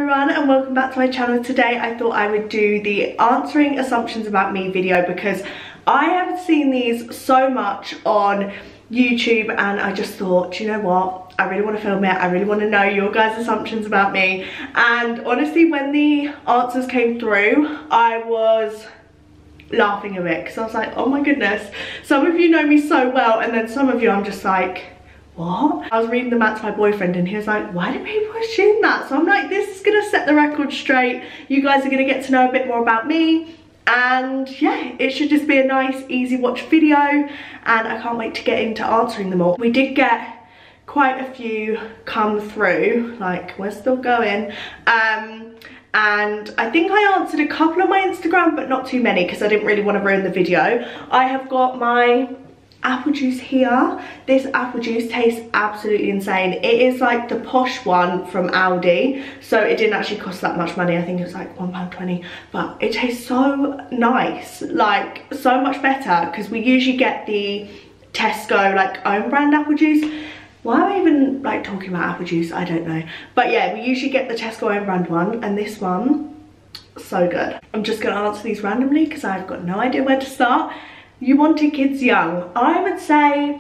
everyone and welcome back to my channel. Today I thought I would do the answering assumptions about me video because I have seen these so much on YouTube and I just thought, you know what, I really want to film it. I really want to know your guys' assumptions about me. And honestly, when the answers came through, I was laughing a bit because I was like, oh my goodness, some of you know me so well and then some of you I'm just like, what? I was reading them out to my boyfriend and he was like, why do people assume that? So I'm like, this is gonna set the record straight. You guys are gonna get to know a bit more about me. And yeah, it should just be a nice, easy watch video. And I can't wait to get into answering them all. We did get quite a few come through, like we're still going. And I think I answered a couple on my Instagram, but not too many because I didn't really want to ruin the video. I have got my apple juice here. This apple juice tastes absolutely insane. It is like the posh one from Aldi, so it didn't actually cost that much money. I think it was like £1.20, but it tastes so nice, like so much better, because we usually get the Tesco like own brand apple juice. Why am I even like talking about apple juice? I don't know, but yeah, we usually get the Tesco own brand one, and this one, so good. I'm just gonna answer these randomly because I've got no idea where to start. You wanted kids young. I would say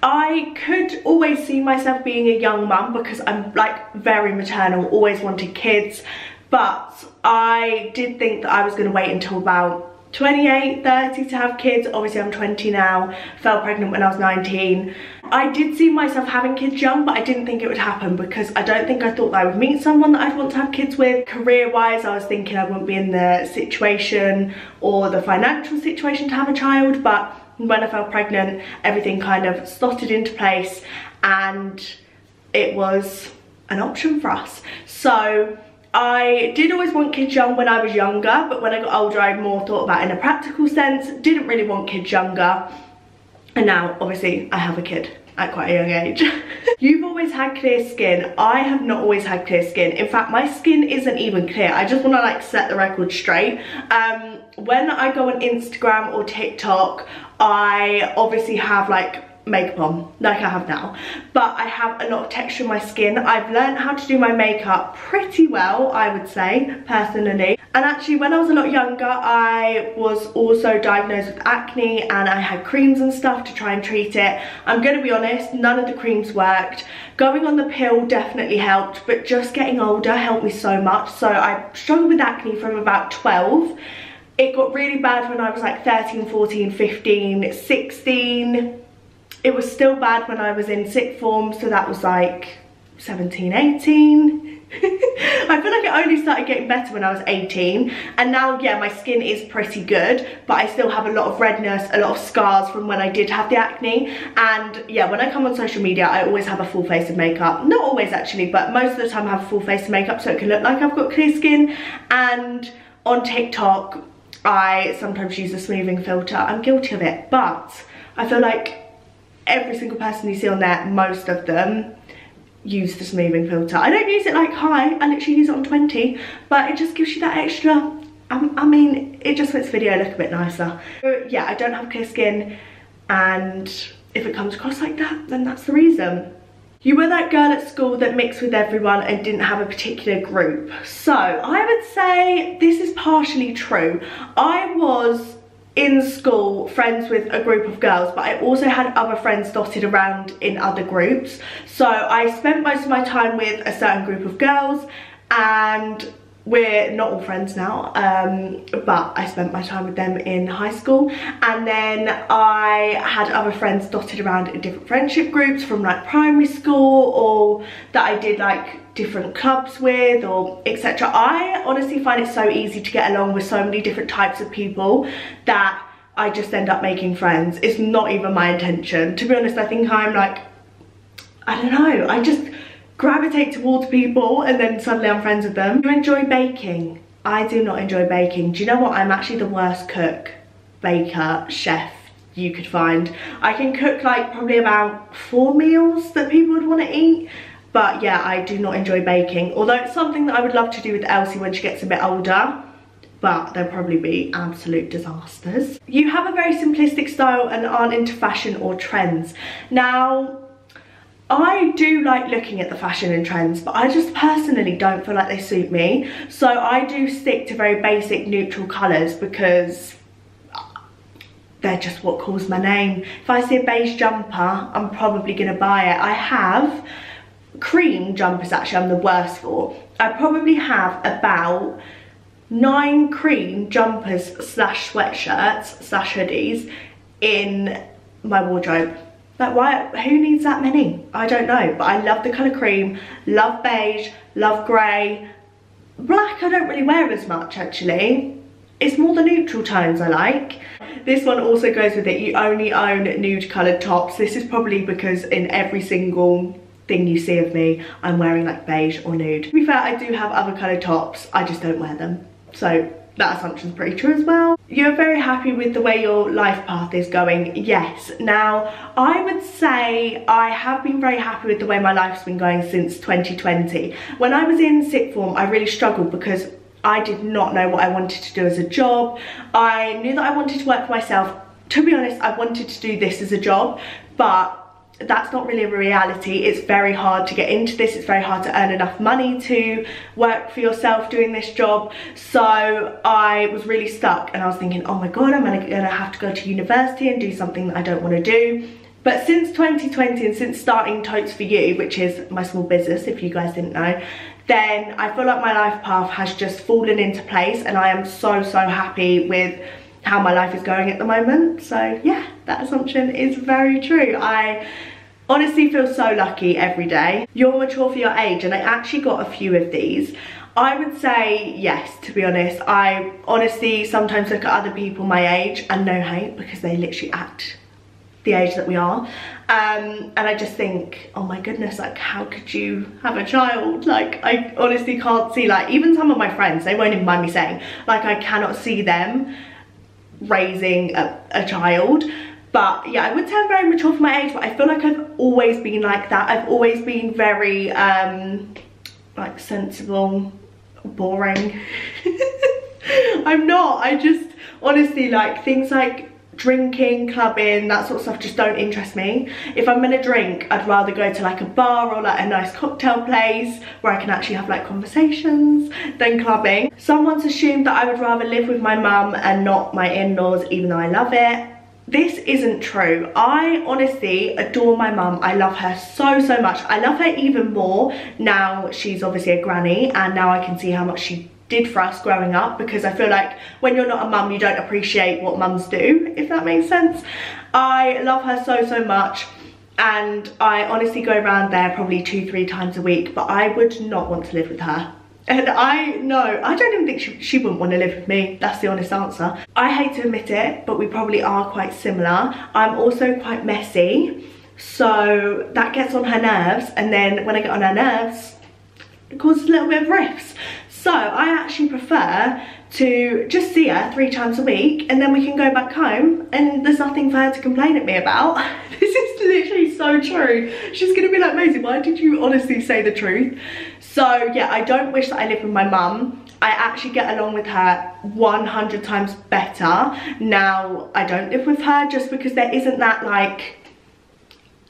I could always see myself being a young mum because I'm like very maternal, always wanted kids, but I did think that I was going to wait until about 28, 30 to have kids. Obviously I'm 20 now, fell pregnant when I was 19. I did see myself having kids young, but I didn't think it would happen because I don't think I thought that I would meet someone that I'd want to have kids with. Career wise, I was thinking I wouldn't be in the situation or the financial situation to have a child, but when I fell pregnant, everything kind of slotted into place and it was an option for us. So I did always want kids young when I was younger, but when I got older I more thought about it in a practical sense. Didn't really want kids younger, and now obviously I have a kid at quite a young age. You've always had clear skin. I have not always had clear skin. In fact, my skin isn't even clear. I just want to like set the record straight. When I go on Instagram or TikTok, I obviously have like makeup on like I have now, but I have a lot of texture in my skin. I've learned how to do my makeup pretty well, I would say, personally. And actually when I was a lot younger I was also diagnosed with acne and I had creams and stuff to try and treat it. I'm gonna be honest, none of the creams worked. Going on the pill definitely helped, but just getting older helped me so much. So I struggled with acne from about 12. It got really bad when I was like 13, 14, 15, 16. It was still bad when I was in sixth form, so that was like 17, 18. I feel like it only started getting better when I was 18, and now yeah, my skin is pretty good, but I still have a lot of redness, a lot of scars from when I did have the acne. And yeah, when I come on social media I always have a full face of makeup. Not always actually, but most of the time I have a full face of makeup so it can look like I've got clear skin. And on TikTok I sometimes use a smoothing filter. I'm guilty of it, but I feel like every single person you see on there, most of them use the smoothing filter. I don't use it like high, I literally use it on 20, but it just gives you that extra, I mean, it just makes the video look a bit nicer. So yeah, I don't have clear skin, and if it comes across like that, then that's the reason. You were that girl at school that mixed with everyone and didn't have a particular group. So I would say this is partially true. I was in school friends with a group of girls, but I also had other friends dotted around in other groups. So I spent most of my time with a certain group of girls, and we're not all friends now, but I spent my time with them in high school. And then I had other friends dotted around in different friendship groups from like primary school, or that I did like different clubs with, or etc. I honestly find it so easy to get along with so many different types of people that I just end up making friends. It's not even my intention. To be honest, I think I'm like, I don't know, I just gravitate towards people and then suddenly I'm friends with them. Do you enjoy baking? I do not enjoy baking. Do you know what? I'm actually the worst cook, baker, chef you could find. I can cook like probably about 4 meals that people would want to eat. But yeah, I do not enjoy baking, although it's something that I would love to do with Elsie when she gets a bit older, but they'll probably be absolute disasters. You have a very simplistic style and aren't into fashion or trends. Now, I do like looking at the fashion and trends, but I just personally don't feel like they suit me. So I do stick to very basic neutral colours because they're just what calls my name. If I see a beige jumper, I'm probably going to buy it. I have cream jumpers, actually I'm the worst for. I probably have about 9 cream jumpers slash sweatshirts slash hoodies in my wardrobe. Like, why, who needs that many? I don't know, but I love the colour cream, love beige, love grey. Black I don't really wear as much actually. It's more the neutral tones I like. This one also goes with it, you only own nude coloured tops. This is probably because in every single thing you see of me, I'm wearing like beige or nude. To be fair, I do have other coloured tops, I just don't wear them. So that assumption's pretty true as well. You're very happy with the way your life path is going? Yes. Now, I would say I have been very happy with the way my life's been going since 2020. When I was in sixth form, I really struggled because I did not know what I wanted to do as a job. I knew that I wanted to work for myself. To be honest, I wanted to do this as a job, but that's not really a reality. It's very hard to get into this. It's very hard to earn enough money to work for yourself doing this job. So I was really stuck and I was thinking, oh my God, I'm gonna have to go to university and do something that I don't want to do. But since 2020 and since starting Totes For You, which is my small business, if you guys didn't know, then I feel like my life path has just fallen into place and I am so happy with how my life is going at the moment. So yeah, that assumption is very true. I honestly feel so lucky every day. You're mature for your age, and I actually got a few of these. I would say yes, to be honest. I honestly sometimes look at other people my age, and no hate, because they literally act the age that we are, and I just think, oh my goodness, like how could you have a child? Like I honestly can't see, like even some of my friends, they won't even mind me saying, like I cannot see them raising a child. But yeah, I would say I'm very mature for my age, but I feel like I've always been like that. I've always been very like sensible, boring. I'm not. I just honestly, like things like drinking, clubbing, that sort of stuff just don't interest me. If I'm gonna drink, I'd rather go to like a bar or like a nice cocktail place where I can actually have like conversations than clubbing. Someone's assumed that I would rather live with my mum and not my in-laws, even though I love it. This isn't true. I honestly adore my mum. I love her so much. I love her even more now she's obviously a granny, and now I can see how much she did for us growing up, because I feel like when you're not a mum, you don't appreciate what mums do, if that makes sense. I love her so much, and I honestly go around there probably 2-3 times a week, but I would not want to live with her. And I don't even think she wouldn't want to live with me. That's the honest answer. I hate to admit it, but we probably are quite similar. I'm also quite messy, so that gets on her nerves, and then when I get on her nerves, it causes a little bit of rifts. So I actually prefer to just see her 3 times a week, and then we can go back home and there's nothing for her to complain at me about. This is literally so true. She's gonna be like, Maisie, why did you honestly say the truth? So yeah, I don't wish that I lived with my mum. I actually get along with her 100 times better now I don't live with her, just because there isn't that like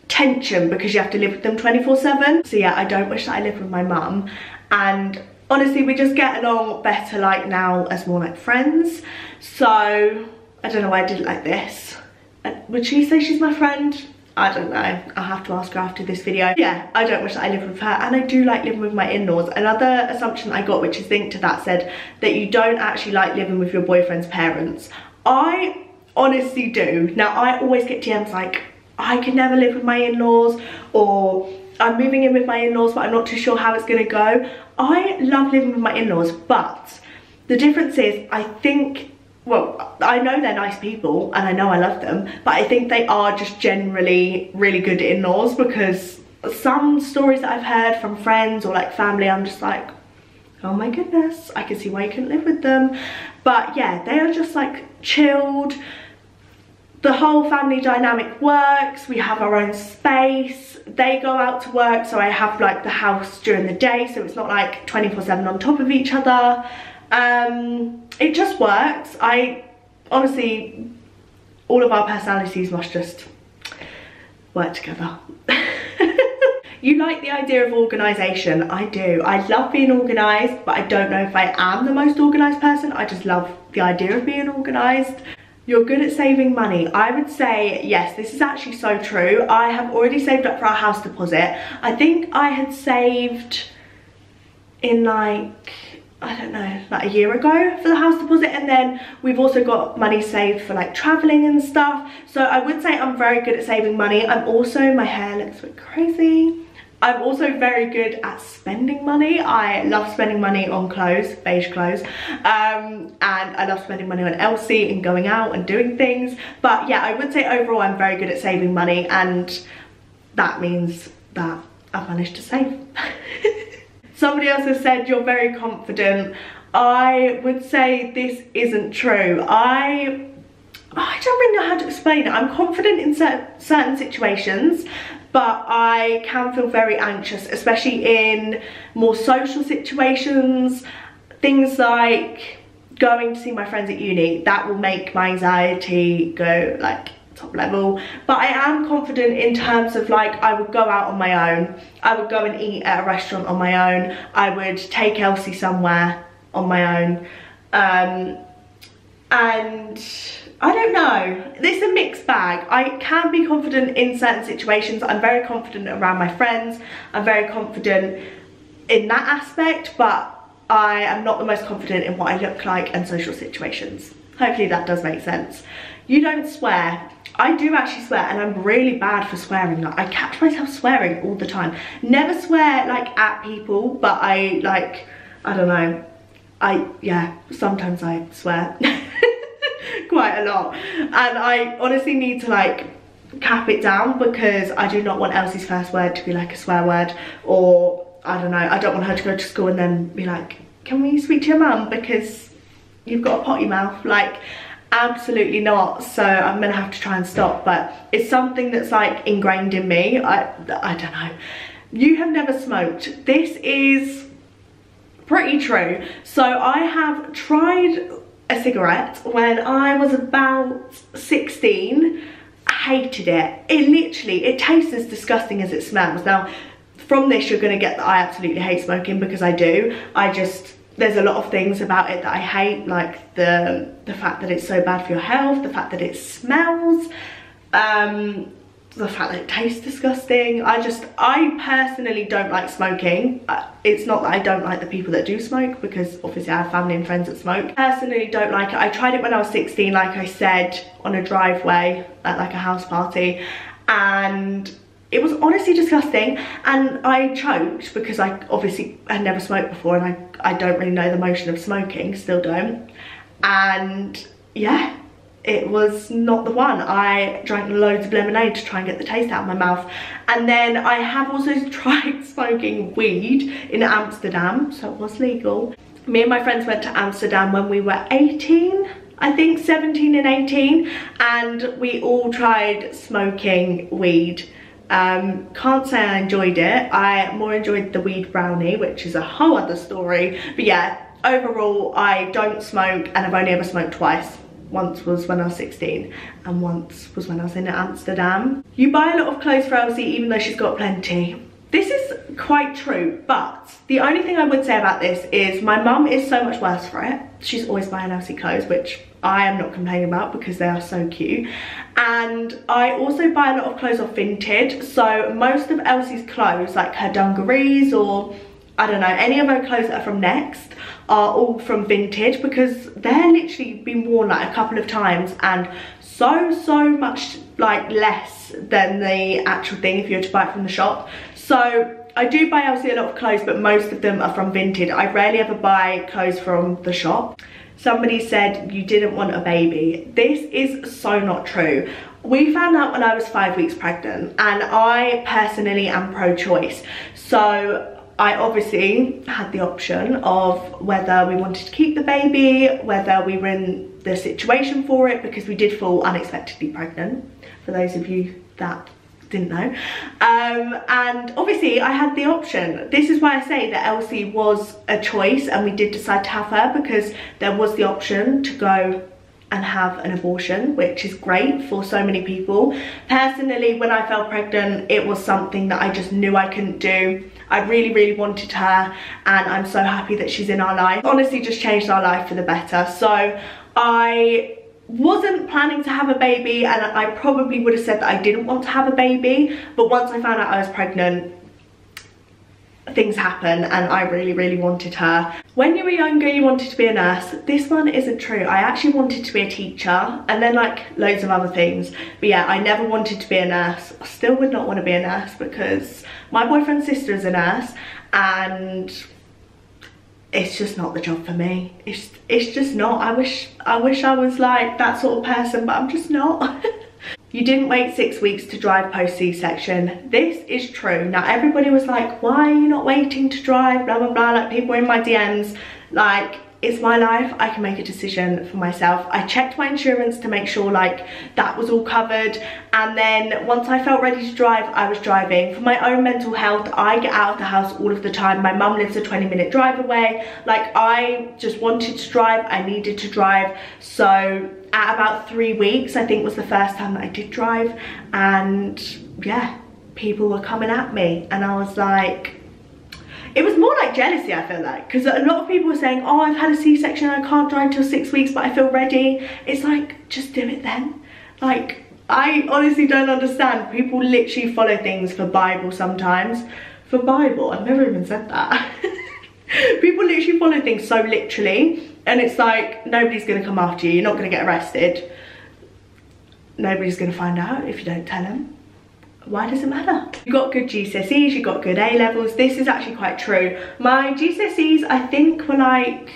tension because you have to live with them 24/7. So yeah, I don't wish that I lived with my mum, and honestly we just get along better like now as more like friends. So I don't know why I did it like this. Would she say she's my friend? I don't know. I'll have to ask her after this video. Yeah, I don't wish that I lived with her, and I do like living with my in-laws. Another assumption I got, which is linked to that, said that you don't actually like living with your boyfriend's parents. I honestly do. Now I always get DMs like, I could never live with my in-laws, or I'm moving in with my in-laws but I'm not too sure how it's gonna go. I love living with my in-laws, but the difference is, I think, well, I know they're nice people and I know I love them, but I think they are just generally really good in-laws, because some stories that I've heard from friends or like family, I'm just like, oh my goodness, I can see why you couldn't live with them. But yeah, they are just like chilled. The whole family dynamic works. We have our own space. They go out to work, so I have like the house during the day, so it's not like 24/7 on top of each other. It just works. I honestly, all of our personalities must just work together. You like the idea of organisation. I do. I love being organised, but I don't know if I am the most organised person. I just love the idea of being organised. You're good at saving money. I would say yes, this is actually so true. I have already saved up for our house deposit. I think I had saved in like, I don't know, like a year ago for the house deposit, and then we've also got money saved for like traveling and stuff. So I would say I'm very good at saving money. I'm also, my hair looks a bit crazy. I'm also very good at spending money. I love spending money on clothes, beige clothes, and I love spending money on Elsie and going out and doing things. But yeah, I would say overall I'm very good at saving money, and that means that I've managed to save. Somebody else has said you're very confident. I would say this isn't true. I don't really know how to explain it. I'm confident in certain situations, but I can feel very anxious, especially in more social situations. Things like going to see my friends at uni, that will make my anxiety go like top level. But I am confident in terms of like, I would go out on my own. I would go and eat at a restaurant on my own. I would take Elsie somewhere on my own. And I don't know, it's a mixed bag. I can be confident in certain situations. I'm very confident around my friends. I'm very confident in that aspect, but I am not the most confident in what I look like in social situations. Hopefully that does make sense. You don't swear. I do actually swear, and I'm really bad for swearing. Like, I catch myself swearing all the time. Never swear like at people, but I like, I don't know. Yeah, sometimes I swear. Quite a lot, and I honestly need to like cap it down, because I do not want Elsie's first word to be like a swear word, or I don't know, I don't want her to go to school and then be like, can we speak to your mum because you've got a potty mouth? Like, absolutely not. So I'm gonna have to try and stop, but it's something that's like ingrained in me. I don't know. You have never smoked. This is pretty true. So I have tried a cigarette when I was about 16. I hated it. It tastes as disgusting as it smells. Now, from this you're gonna get that I absolutely hate smoking, because I do. There's a lot of things about it that I hate, like the fact that it's so bad for your health, the fact that it smells, the fact that it tastes disgusting. I personally don't like smoking. It's not that I don't like the people that do smoke, because obviously I have family and friends that smoke. Personally don't like it. I tried it when I was 16, like I said, on a driveway at like a house party, and it was honestly disgusting, and I choked because I obviously had never smoked before, and I don't really know the motion of smoking, still don't. And yeah, it was not the one. I drank loads of lemonade to try and get the taste out of my mouth. And then I have also tried smoking weed in Amsterdam, so it was legal. Me and my friends went to Amsterdam when we were 18, I think 17 and 18, and we all tried smoking weed. Can't say I enjoyed it. I more enjoyed the weed brownie, which is a whole other story. But yeah, overall I don't smoke, and I've only ever smoked twice. Once was when I was 16, and once was when I was in Amsterdam. You buy a lot of clothes for Elsie even though she's got plenty. This is quite true, but the only thing I would say about this is my mum is so much worse for it. She's always buying Elsie clothes, which I am not complaining about because they are so cute. And I also buy a lot of clothes off Vinted. So most of Elsie's clothes, like her dungarees or I don't know, any of her clothes that are from Next, are all from Vinted, because they're literally been worn like a couple of times and so much like less than the actual thing if you were to buy it from the shop. So I do buy Elsie a lot of clothes, but most of them are from Vinted. I rarely ever buy clothes from the shop. Somebody said you didn't want a baby. This is so not true. We found out when I was 5 weeks pregnant, and I personally am pro-choice. So I obviously had the option of whether we wanted to keep the baby, whether we were in the situation for it, because we did fall unexpectedly pregnant, for those of you that didn't know. And obviously I had the option. This is why I say that Elsie was a choice, and we did decide to have her because there was the option to go and have an abortion, which is great for so many people. Personally, when I fell pregnant, it was something that I just knew I couldn't do. I really, really wanted her, and I'm so happy that she's in our life. Honestly, just changed our life for the better. So I wasn't planning to have a baby, and I probably would have said that I didn't want to have a baby, but once I found out I was pregnant, things happen, and I really, really wanted her. When you were younger, you wanted to be a nurse. This one isn't true. I actually wanted to be a teacher, and then like loads of other things. But yeah, I never wanted to be a nurse. I still would not want to be a nurse because my boyfriend's sister is a nurse, and it's just not the job for me. It's just not. I wish I was like that sort of person, but I'm just not. You didn't wait 6 weeks to drive post C-section. This is true. Now everybody was like, why are you not waiting to drive, blah blah blah, like people in my DMs. Like, it's my life, I can make a decision for myself. I checked my insurance to make sure like that was all covered, and then once I felt ready to drive, I was driving. For my own mental health, I get out of the house all of the time. My mum lives a 20-minute drive away. Like, I just wanted to drive, I needed to drive. So at about 3 weeks, I think was the first time that I did drive, and yeah, people were coming at me, and I was like, it was more like jealousy, I feel like, because a lot of people were saying, oh, I've had a C-section, I can't drive till 6 weeks, but I feel ready. It's like, just do it then. Like, I honestly don't understand. People literally follow things for Bible sometimes. For Bible? I've never even said that. People literally follow things so literally, and it's like, nobody's going to come after you. You're not going to get arrested. Nobody's going to find out if you don't tell them. Why does it matter? You got good GCSEs, you got good A-levels. This is actually quite true. My GCSEs, I think, were like,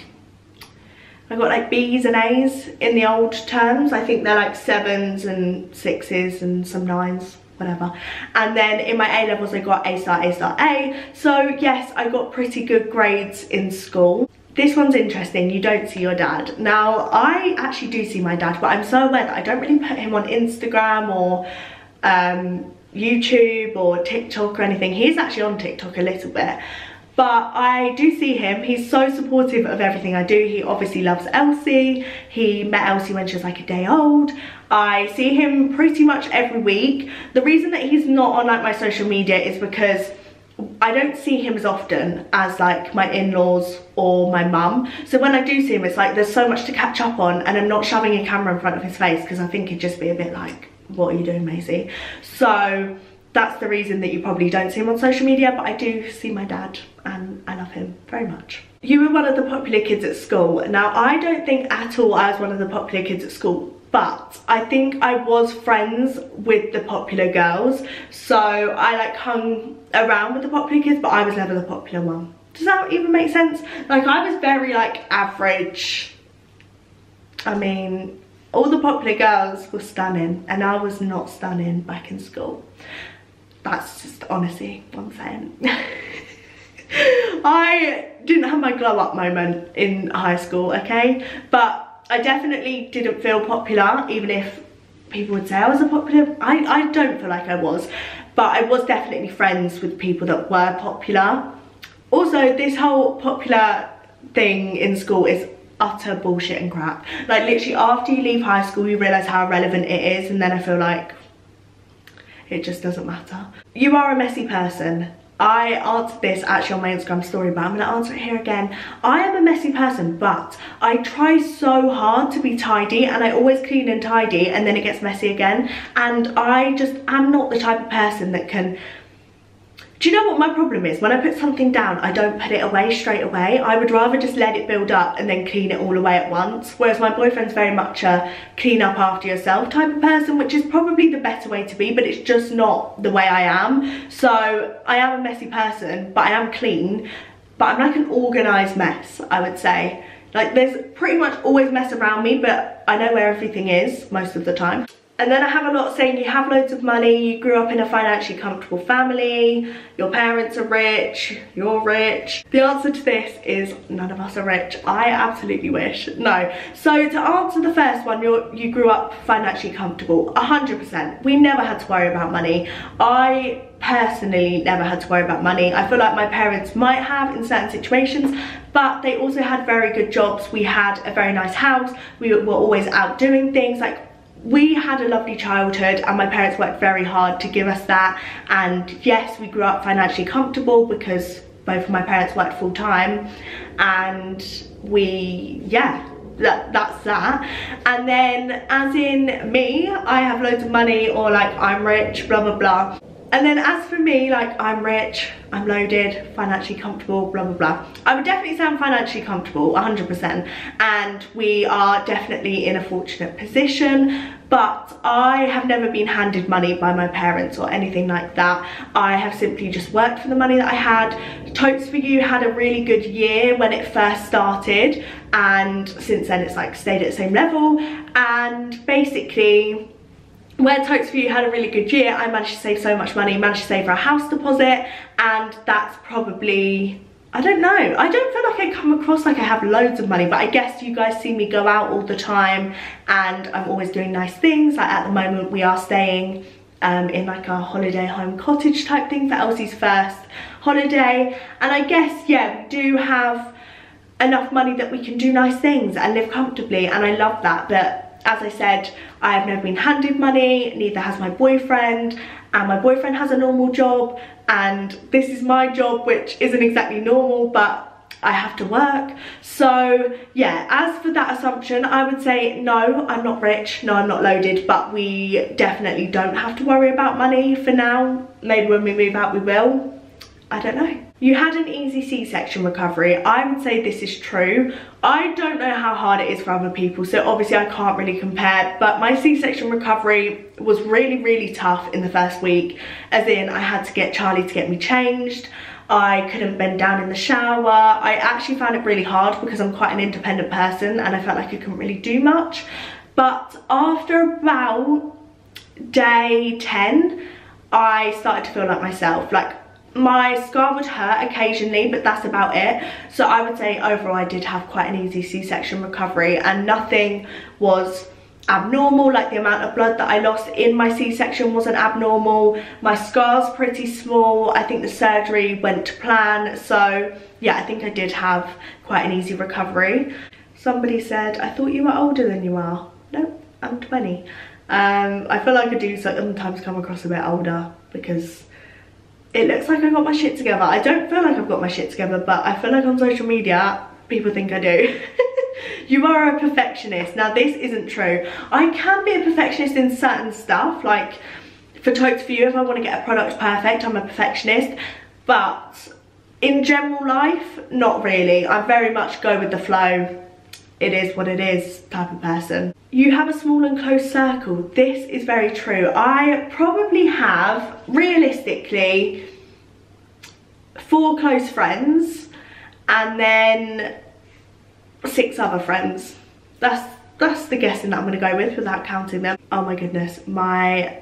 I got like B's and A's in the old terms. I think they're like 7s and 6s and some 9s, whatever. And then in my A-levels, I got A star, A star, A. So yes, I got pretty good grades in school. This one's interesting. You don't see your dad. Now, I actually do see my dad, but I'm so aware that I don't really put him on Instagram or YouTube or TikTok or anything. He's actually on TikTok a little bit, but I do see him. He's so supportive of everything I do. He obviously loves Elsie. He met Elsie when she was like a day old. I see him pretty much every week. The reason that he's not on like my social media is because I don't see him as often as like my in-laws or my mum. So when I do see him, it's like there's so much to catch up on, and I'm not shoving a camera in front of his face because I think he'd just be a bit like, what are you doing, Maisie? So that's the reason that you probably don't see him on social media, but I do see my dad, and I love him very much. You were one of the popular kids at school. Now, I don't think at all I was one of the popular kids at school, but I think I was friends with the popular girls. So I like hung around with the popular kids, but I was never the popular one. Does that even make sense? Like, I was very like average. I mean, all the popular girls were stunning, and I was not stunning back in school. That's just honestly what I'm saying. I didn't have my glow up moment in high school, okay? But I definitely didn't feel popular, even if people would say I was a popular. I don't feel like I was, but I was definitely friends with people that were popular. Also, this whole popular thing in school is utter bullshit and crap. Like, literally after you leave high school, you realise how relevant it is, and then I feel like it just doesn't matter. You are a messy person. I answered this actually on my Instagram story, but I'm going to answer it here again. I am a messy person, but I try so hard to be tidy, and I always clean and tidy, and then it gets messy again. And I just am not the type of person that can... Do you know what my problem is? When I put something down, I don't put it away straight away. I would rather just let it build up and then clean it all away at once. Whereas my boyfriend's very much a clean up after yourself type of person, which is probably the better way to be, but it's just not the way I am. So I am a messy person, but I am clean. But I'm like an organised mess, I would say. Like, there's pretty much always mess around me, but I know where everything is most of the time. And then I have a lot saying you have loads of money, you grew up in a financially comfortable family, your parents are rich, you're rich. The answer to this is none of us are rich. I absolutely wish. No. So to answer the first one, you grew up financially comfortable, 100%. We never had to worry about money. I personally never had to worry about money. I feel like my parents might have in certain situations, but they also had very good jobs. We had a very nice house, we were always out doing things. Like, we had a lovely childhood and my parents worked very hard to give us that. And yes, we grew up financially comfortable because both of my parents worked full-time, and that's that. And then, as in me, I have loads of money, or like I'm rich, blah blah blah. And then as for me, like, I'm rich, I'm loaded, financially comfortable, blah blah blah. I would definitely say I'm financially comfortable, 100%, and we are definitely in a fortunate position. But I have never been handed money by my parents or anything like that. I have simply just worked for the money that I had. Totes For You had a really good year when it first started, and since then it's like stayed at the same level. And basically, where Totes For You had a really good year, I managed to save so much money, managed to save for a house deposit, and that's probably, I don't know, I don't feel like I come across like I have loads of money, but I guess you guys see me go out all the time and I'm always doing nice things. Like, at the moment we are staying in like a holiday home cottage type thing for Elsie's first holiday, and I guess, yeah, we do have enough money that we can do nice things and live comfortably, and I love that. But as I said, I have never been handed money, neither has my boyfriend, and my boyfriend has a normal job, and this is my job, which isn't exactly normal, but I have to work. So yeah, as for that assumption, I would say no, I'm not rich, no, I'm not loaded, but we definitely don't have to worry about money for now. Maybe when we move out we will, I don't know. You had an easy C-section recovery. I would say this is true. I don't know how hard it is for other people, so obviously I can't really compare, but my C-section recovery was really, really tough in the first week, as in I had to get Charlie to get me changed. I couldn't bend down in the shower. I actually found it really hard because I'm quite an independent person and I felt like I couldn't really do much. But after about day 10, I started to feel like myself. Like, my scar would hurt occasionally, but that's about it. So I would say overall I did have quite an easy C-section recovery, and nothing was abnormal. Like, the amount of blood that I lost in my C-section wasn't abnormal. My scar's pretty small. I think the surgery went to plan. So yeah, I think I did have quite an easy recovery. Somebody said, I thought you were older than you are. No, I'm 20. I feel like I do sometimes come across a bit older because it looks like I got my shit together. I don't feel like I've got my shit together, but I feel like on social media, people think I do. You are a perfectionist. Now, this isn't true. I can be a perfectionist in certain stuff, like for Totes For You, if I want to get a product perfect, I'm a perfectionist. But in general life, not really. I very much go with the flow. It is what it is type of person. You have a small and close circle. This is very true. I probably have, realistically, 4 close friends and then 6 other friends. That's the guessing that I'm going to go with without counting them. Oh my goodness, my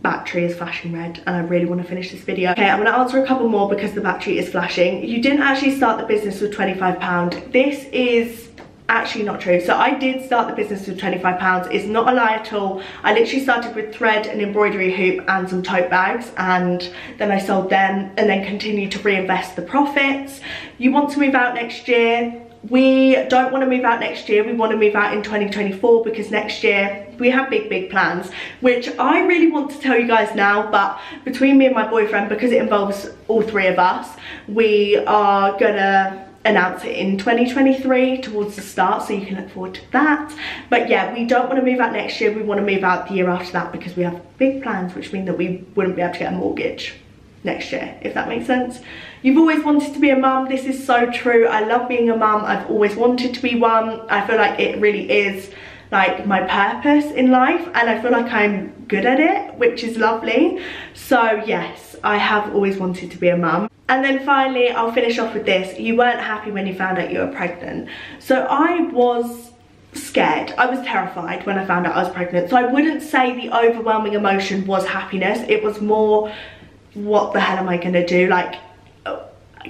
battery is flashing red and I really want to finish this video. Okay, I'm going to answer a couple more because the battery is flashing. You didn't actually start the business with £25. This is actually not true. So I did start the business with £25. It's not a lie at all. I literally started with thread, an embroidery hoop and some tote bags, and then I sold them and then continued to reinvest the profits. You want to move out next year. We don't want to move out next year. We want to move out in 2024 because next year we have big plans, which I really want to tell you guys now, but between me and my boyfriend, because it involves all 3 of us, we are gonna announce it in 2023 towards the start, so you can look forward to that. But yeah, we don't want to move out next year. We want to move out the year after that because we have big plans, which mean that we wouldn't be able to get a mortgage next year, if that makes sense. You've always wanted to be a mum. This is so true. I love being a mum. I've always wanted to be one. I feel like it really is like my purpose in life, and I feel like I'm good at it, which is lovely. So yes, I have always wanted to be a mum. And then finally, I'll finish off with this. You weren't happy when you found out you were pregnant. So I was scared. I was terrified when I found out I was pregnant. So I wouldn't say the overwhelming emotion was happiness. It was more, what the hell am I gonna do? Like,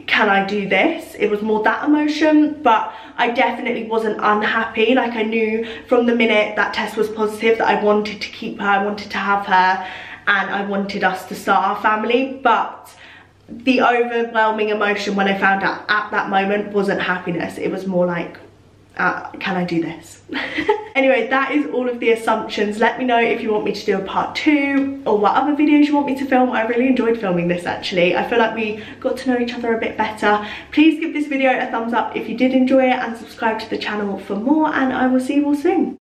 can I do this? It was more that emotion, but I definitely wasn't unhappy. Like, I knew from the minute that test was positive that I wanted to keep her, I wanted to have her, and I wanted us to start our family. But the overwhelming emotion when I found out at that moment wasn't happiness. It was more like, can I do this? Anyway, that is all of the assumptions. Let me know if you want me to do a part 2 or what other videos you want me to film. I really enjoyed filming this actually. I feel like we got to know each other a bit better. Please give this video a thumbs up if you did enjoy it and subscribe to the channel for more, and I will see you all soon.